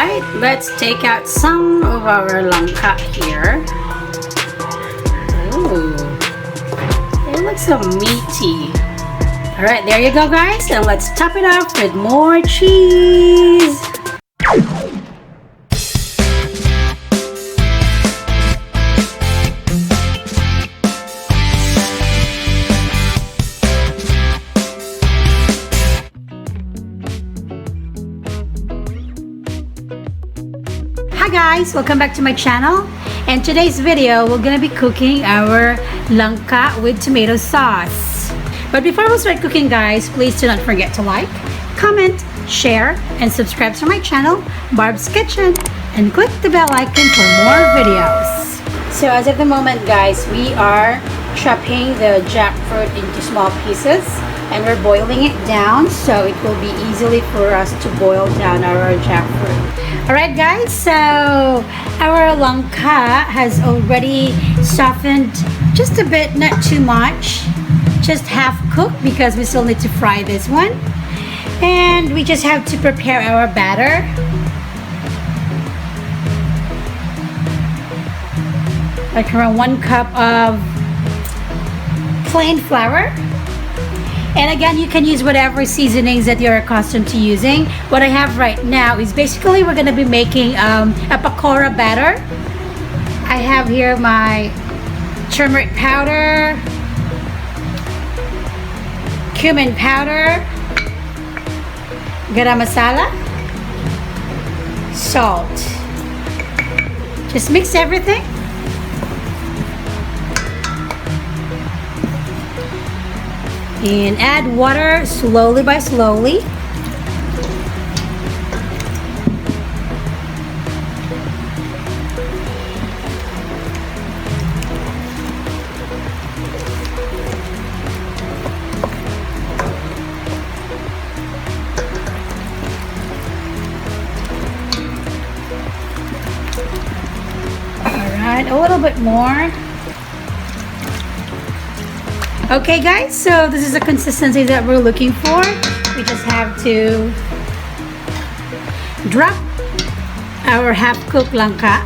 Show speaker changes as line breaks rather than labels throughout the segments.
Alright, let's take out some of our langka here. Ooh, it looks so meaty. Alright, there you go guys, and let's top it off with more cheese. Hi guys, welcome back to my channel, and today's video we're gonna be cooking our langka with tomato sauce. But before we start cooking guys, please do not forget to like, comment, share, and subscribe to my channel, Barb's Kitchen, and click the bell icon for more videos. So as of the moment guys, we are chopping the jackfruit into small pieces and we're boiling it down so it will be easily for us to boil down our jackfruit. Alright guys, so our langka has already softened just a bit, not too much, just half cooked because we still need to fry this one. And we just have to prepare our batter. Like around 1 cup of plain flour. And again, you can use whatever seasonings that you're accustomed to using. What I have right now is basically we're going to be making a pakora batter. I have here my turmeric powder, cumin powder, garam masala, salt. Just mix everything. And add water slowly by slowly. Alright, a little bit more. Okay guys, so this is the consistency that we're looking for. We just have to drop our half-cooked langka.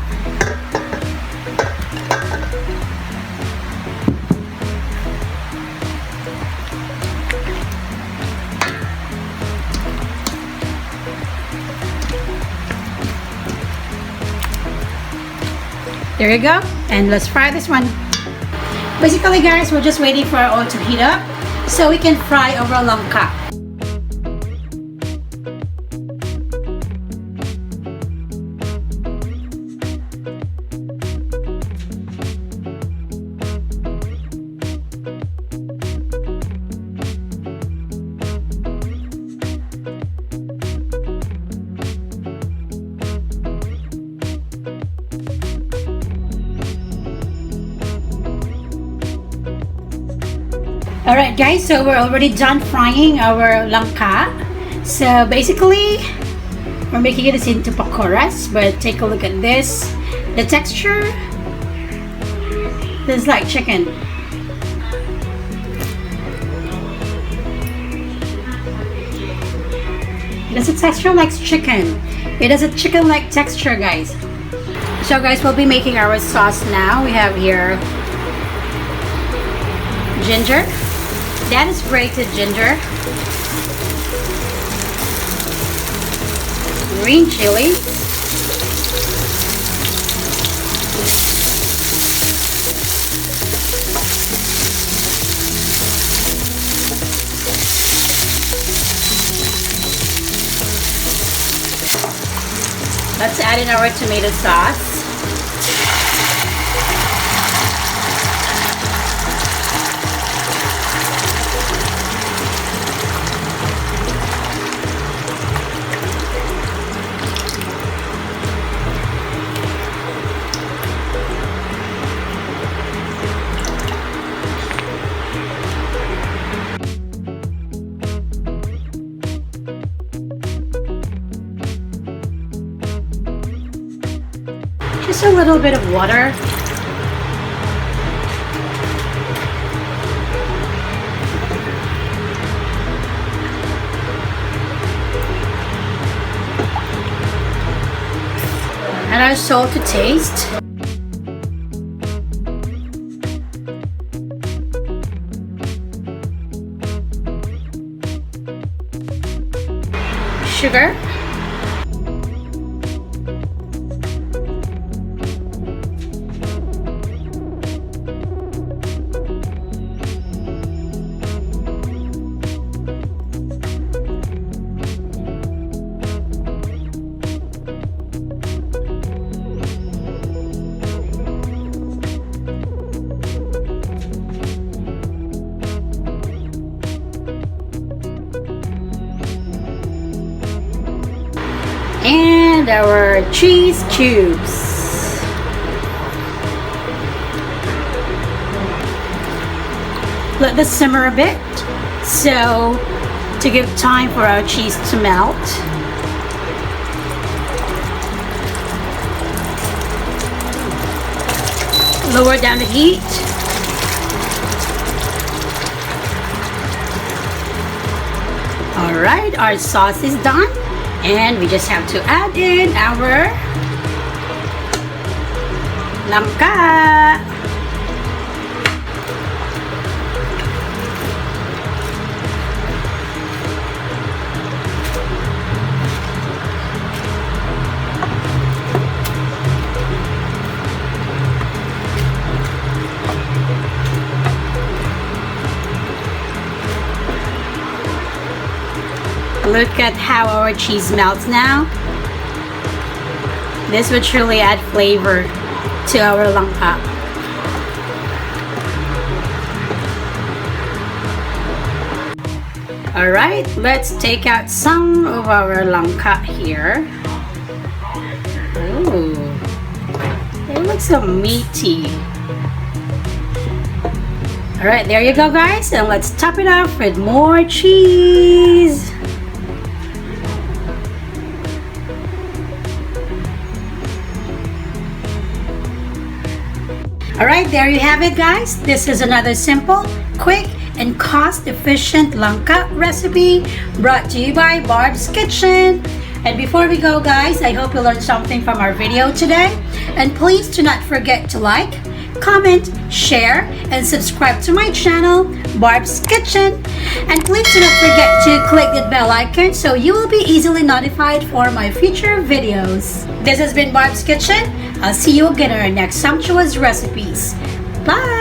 There you go, and let's fry this one. Basically guys, we're just waiting for our oil to heat up so we can fry our langka. Alright guys, so we're already done frying our langka. So basically, we're making it into pakoras, but take a look at this. The texture is like chicken. It has a texture like chicken. It has a chicken-like texture guys. So guys, we'll be making our sauce now. We have here ginger. That is grated ginger, green chili, let's add in our tomato sauce. Just a little bit of water. And our salt to taste. Sugar. And our cheese cubes. Let this simmer a bit, so to give time for our cheese to melt. Lower down the heat. Alright, our sauce is done. And we just have to add in our langka. Look at how our cheese melts now. This would truly add flavor to our langka. Alright, let's take out some of our langka here. Ooh, it looks so meaty. Alright, there you go guys, and let's top it off with more cheese. Alright, there you have it guys. This is another simple, quick, and cost-efficient langka recipe brought to you by Barb's Kitchen. And before we go guys, I hope you learned something from our video today. And please do not forget to like, comment, share, and subscribe to my channel, Barb's Kitchen. And please do not forget to click the bell icon so you will be easily notified for my future videos. This has been Barb's Kitchen. I'll see you again in our next sumptuous recipes. Bye!